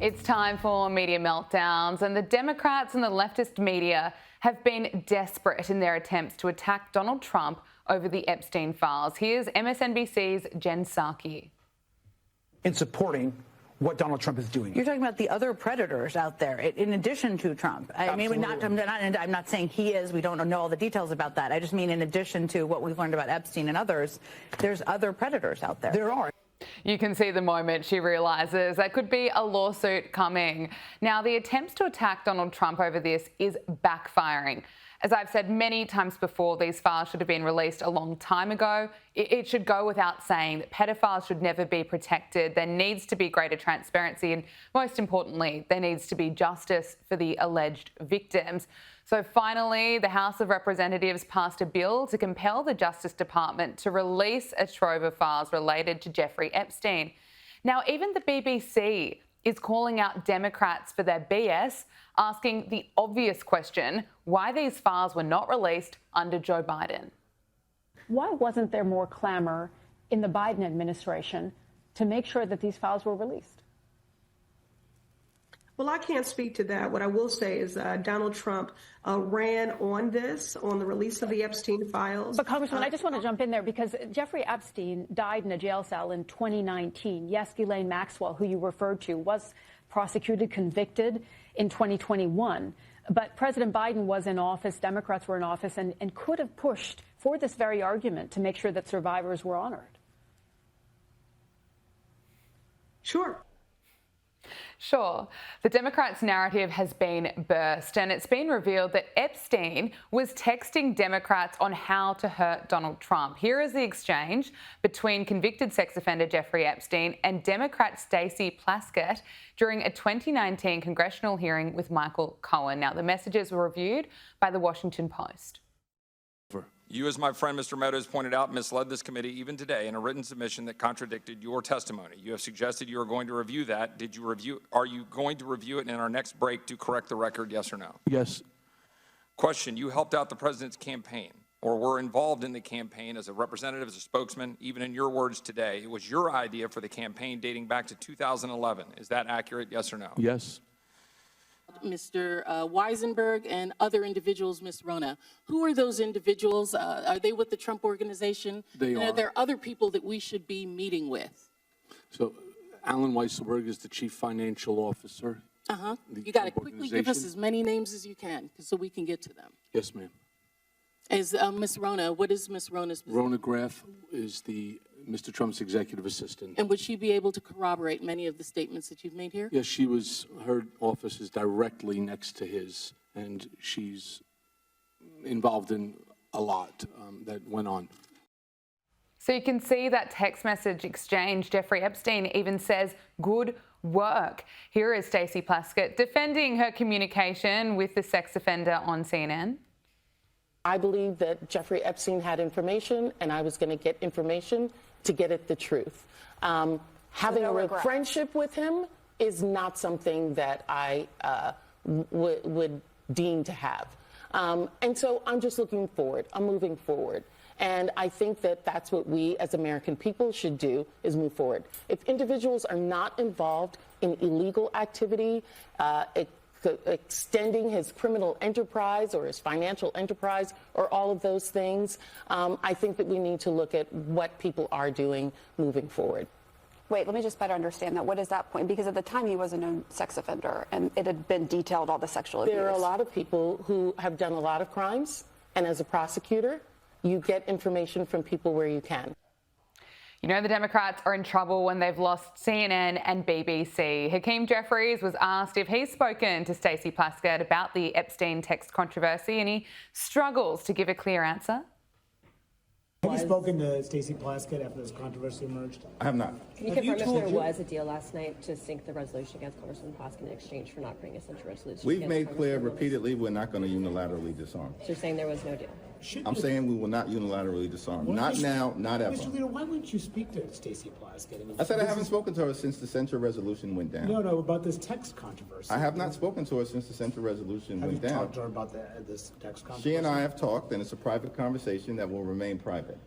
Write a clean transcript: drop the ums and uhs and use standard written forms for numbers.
It's time for media meltdowns, and the Democrats and the leftist media have been desperate in their attempts to attack Donald Trump over the Epstein files. Here's MSNBC's Jen Psaki. In supporting what Donald Trump is doing. You're talking about the other predators out there, in addition to Trump. I mean, I'm not saying he is. We don't know all the details about that. I just mean in addition to what we've learned about Epstein and others, there's other predators out there. There are. You can see the moment she realises there could be a lawsuit coming. Now, the attempts to attack Donald Trump over this is backfiring. As I've said many times before, these files should have been released a long time ago. It should go without saying that pedophiles should never be protected. There needs to be greater transparency, and most importantly, there needs to be justice for the alleged victims. So finally, the House of Representatives passed a bill to compel the Justice Department to release a trove of files related to Jeffrey Epstein. Now, even the BBC is calling out Democrats for their BS, asking the obvious question, why these files were not released under Joe Biden. Why wasn't there more clamor in the Biden administration to make sure that these files were released? Well, I can't speak to that. What I will say is Donald Trump ran on the release of the Epstein files. But Congressman, I just want to jump in there because Jeffrey Epstein died in a jail cell in 2019. Yes, Ghislaine Maxwell, who you referred to, was prosecuted, convicted in 2021. But President Biden was in office, Democrats were in office, and could have pushed for this very argument to make sure that survivors were honored. Sure. The Democrats' narrative has been burst, and it's been revealed that Epstein was texting Democrats on how to hurt Donald Trump. Here is the exchange between convicted sex offender Jeffrey Epstein and Democrat Stacey Plaskett during a 2019 congressional hearing with Michael Cohen. Now, the messages were reviewed by the Washington Post. You, as my friend Mr. Meadows pointed out, misled this committee even today in a written submission that contradicted your testimony. You have suggested you are going to review that. Are you going to review it in our next break to correct the record, yes or no? Yes. Question, you helped out the president's campaign or were involved in the campaign as a representative, as a spokesman, even in your words today. It was your idea for the campaign dating back to 2011. Is that accurate, yes or no? Yes. Mr. Weisenberg and other individuals, Ms. Rona. Who are those individuals? Are they with the Trump organization? They are. Are there other people that we should be meeting with? So Alan Weisselberg is the chief financial officer. You got to quickly give us as many names as you can so we can get to them. Yes, ma'am. As Ms. Rona, what is Ms. Rona's position? Rona Graff is Mr. Trump's executive assistant. And would she be able to corroborate many of the statements that you've made here? Yes, her office is directly next to his, and she's involved in a lot that went on. So you can see that text message exchange. Jeffrey Epstein even says, good work. Here is Stacey Plaskett defending her communication with the sex offender on CNN. I believe that Jeffrey Epstein had information, and I was going to get information to get at the truth. Having a real friendship with him is not something that I would deem to have. And so I'm just looking forward. I'm moving forward. And I think that that's what we as American people should do, is move forward. If individuals are not involved in illegal activity, extending his criminal enterprise or his financial enterprise or all of those things, I think that we need to look at what people are doing moving forward. Wait, let me just better understand that. What is that point? Because at the time he was a known sex offender and it had been detailed all the sexual abuse. There are a lot of people who have done a lot of crimes, and as a prosecutor, you get information from people where you can. You know the Democrats are in trouble when they've lost CNN and BBC. Hakeem Jeffries was asked if he's spoken to Stacey Plaskett about the Epstein text controversy, and he struggles to give a clear answer. Have you spoken to Stacey Plaskett after this controversy emerged? I have not. Can you confirm if there was a deal last night to sink the resolution against Congressman Plaskett in exchange for not bringing a censure resolution? We've made clear repeatedly we're not going to unilaterally disarm. So you're saying there was no deal? I'm saying we will not unilaterally disarm. Not now, not ever. Mr. Leader, why wouldn't you speak to Stacey Plaskett? I said I haven't spoken to her since the censure resolution went down. No, about this text controversy. I have not spoken to her since the censure resolution went down. Have you talked to her about this text controversy? She and I have talked, and it's a private conversation that will remain private.